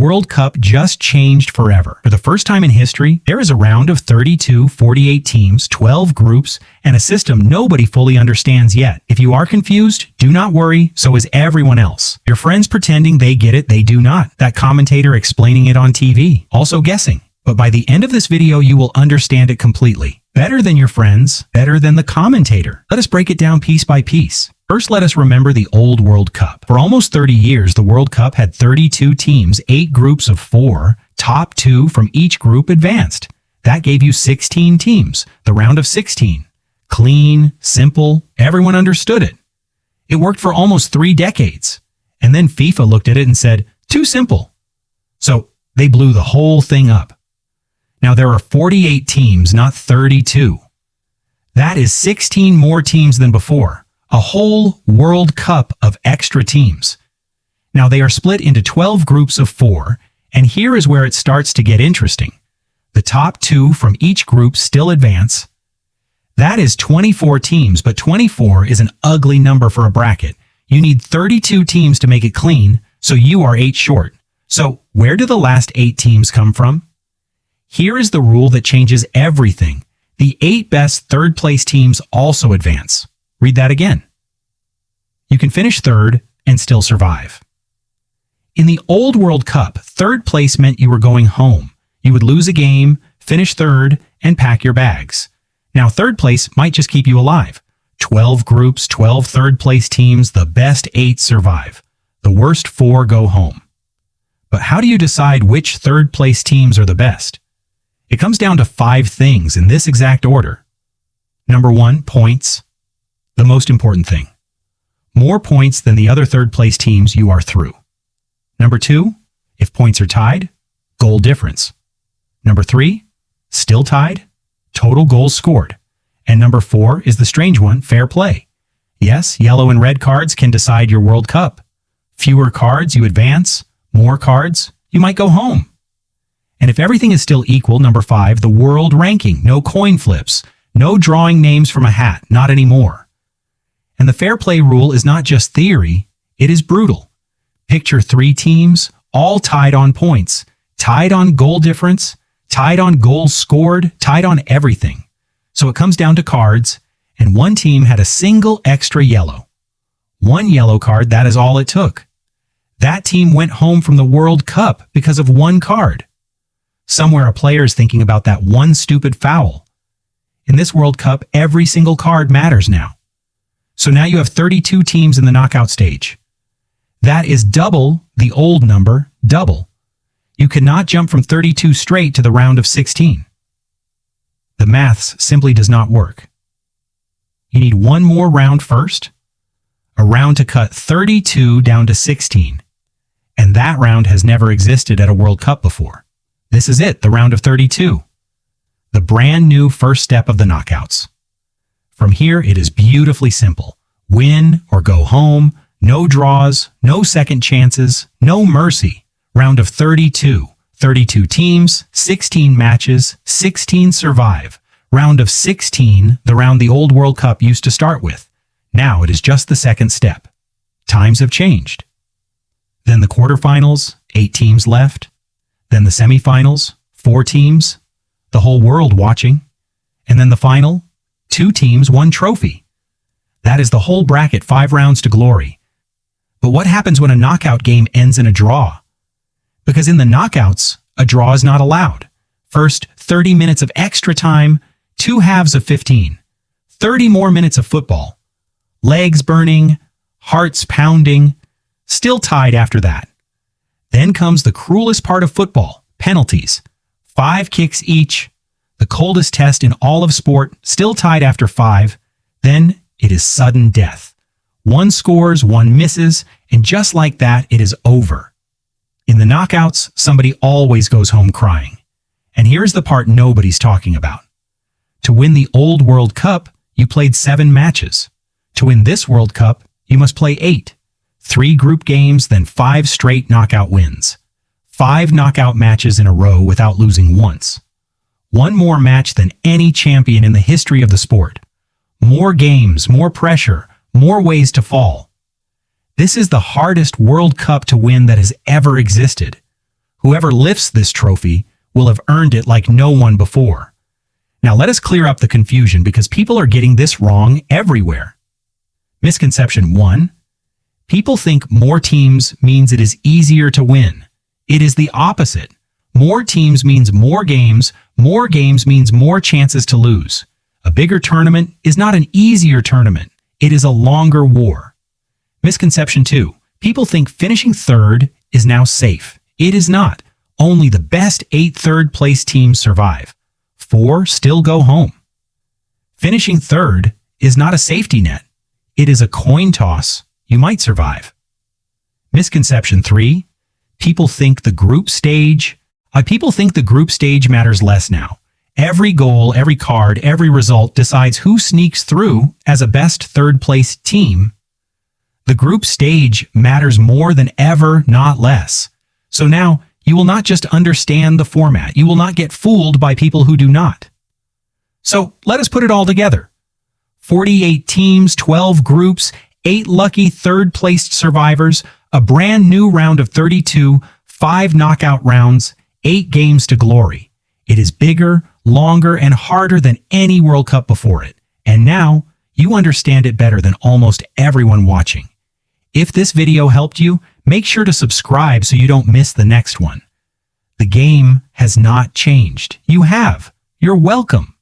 World Cup just changed forever. For the first time in history, there is a round of 32, 48 teams, 12 groups, and a system nobody fully understands yet. If you are confused, do not worry, so is everyone else. Your friends pretending they get it, they do not. That commentator explaining it on TV, also guessing. But by the end of this video, you will understand it completely. Better than your friends, better than the commentator. Let us break it down piece by piece. First, let us remember the old World Cup. For almost 30 years, the World Cup had 32 teams, 8 groups of 4. Top 2 from each group advanced. That gave you 16 teams, the round of 16. Clean, simple, everyone understood it. It worked for almost 3 decades. And then FIFA looked at it and said, too simple. So they blew the whole thing up. Now there are 48 teams, not 32. That is 16 more teams than before. A whole World Cup of extra teams. Now they are split into 12 groups of 4, and here is where it starts to get interesting. The top 2 from each group still advance. That is 24 teams, but 24 is an ugly number for a bracket. You need 32 teams to make it clean, so you are 8 short. So where do the last 8 teams come from? Here is the rule that changes everything. The 8 best third-place teams also advance. Read that again. You can finish third and still survive. In the old World Cup, third place meant you were going home. You would lose a game, finish third, and pack your bags. Now third place might just keep you alive. 12 groups, 12 third-place teams, the best 8 survive. The worst 4 go home. But how do you decide which third-place teams are the best? It comes down to 5 things in this exact order. Number 1, points. The most important thing. More points than the other third-place teams, you are through. Number 2, if points are tied, goal difference. Number 3, still tied, total goals scored. And number 4 is the strange one, fair play. Yes, yellow and red cards can decide your World Cup. Fewer cards, you advance. More cards, you might go home. And if everything is still equal, number 5, the world ranking. No coin flips. No drawing names from a hat. Not anymore. And the fair play rule is not just theory, it is brutal. Picture 3 teams, all tied on points, tied on goal difference, tied on goals scored, tied on everything. So it comes down to cards, and one team had a single extra yellow. 1 yellow card, that is all it took. That team went home from the World Cup because of 1 card. Somewhere a player is thinking about that 1 stupid foul. In this World Cup, every single card matters now. So now you have 32 teams in the knockout stage. That is double the old number, double. You cannot jump from 32 straight to the round of 16. The maths simply does not work. You need 1 more round first, a round to cut 32 down to 16. And that round has never existed at a World Cup before. This is it, the round of 32. The brand new first step of the knockouts. From here, it is beautifully simple. Win or go home, no draws, no second chances, no mercy. Round of 32. 32 teams, 16 matches, 16 survive. Round of 16, the round the old World Cup used to start with. Now it is just the second step. Times have changed. Then the quarterfinals, 8 teams left. Then the semifinals, 4 teams, the whole world watching. And then the final, 2 teams, 1 trophy. That is the whole bracket, 5 rounds to glory. But what happens when a knockout game ends in a draw? Because in the knockouts, a draw is not allowed. First, 30 minutes of extra time, 2 halves of 15. 30 more minutes of football. Legs burning, hearts pounding, still tied after that. Then comes the cruelest part of football, penalties. 5 kicks each, the coldest test in all of sport, still tied after 5. Then it is sudden death. 1 scores, 1 misses, and just like that, it is over. In the knockouts, somebody always goes home crying. And here's the part nobody's talking about. To win the old World Cup, you played 7 matches. To win this World Cup, you must play 8. 3 group games, then 5 straight knockout wins. 5 knockout matches in a row without losing once. 1 more match than any champion in the history of the sport. More games, more pressure, more ways to fall. This is the hardest World Cup to win that has ever existed. Whoever lifts this trophy will have earned it like no one before. Now let us clear up the confusion because people are getting this wrong everywhere. Misconception 1. People think more teams means it is easier to win. It is the opposite. More teams means more games means more chances to lose. A bigger tournament is not an easier tournament. It is a longer war. Misconception 2. People think finishing third is now safe. It is not. Only the best 8 third-place teams survive. 4 still go home. Finishing third is not a safety net. It is a coin toss. You might survive. Misconception 3. People think the group stage matters less now. Every goal, every card, every result decides who sneaks through as a best third-place team. The group stage matters more than ever, not less. So now, you will not just understand the format. You will not get fooled by people who do not. So, let us put it all together. 48 teams, 12 groups, 8 lucky third-placed survivors, a brand new round of 32, 5 knockout rounds, 8 games to glory. It is bigger, longer, and harder than any World Cup before it. And now, you understand it better than almost everyone watching. If this video helped you, make sure to subscribe so you don't miss the next one. The game has not changed. You have. You're welcome.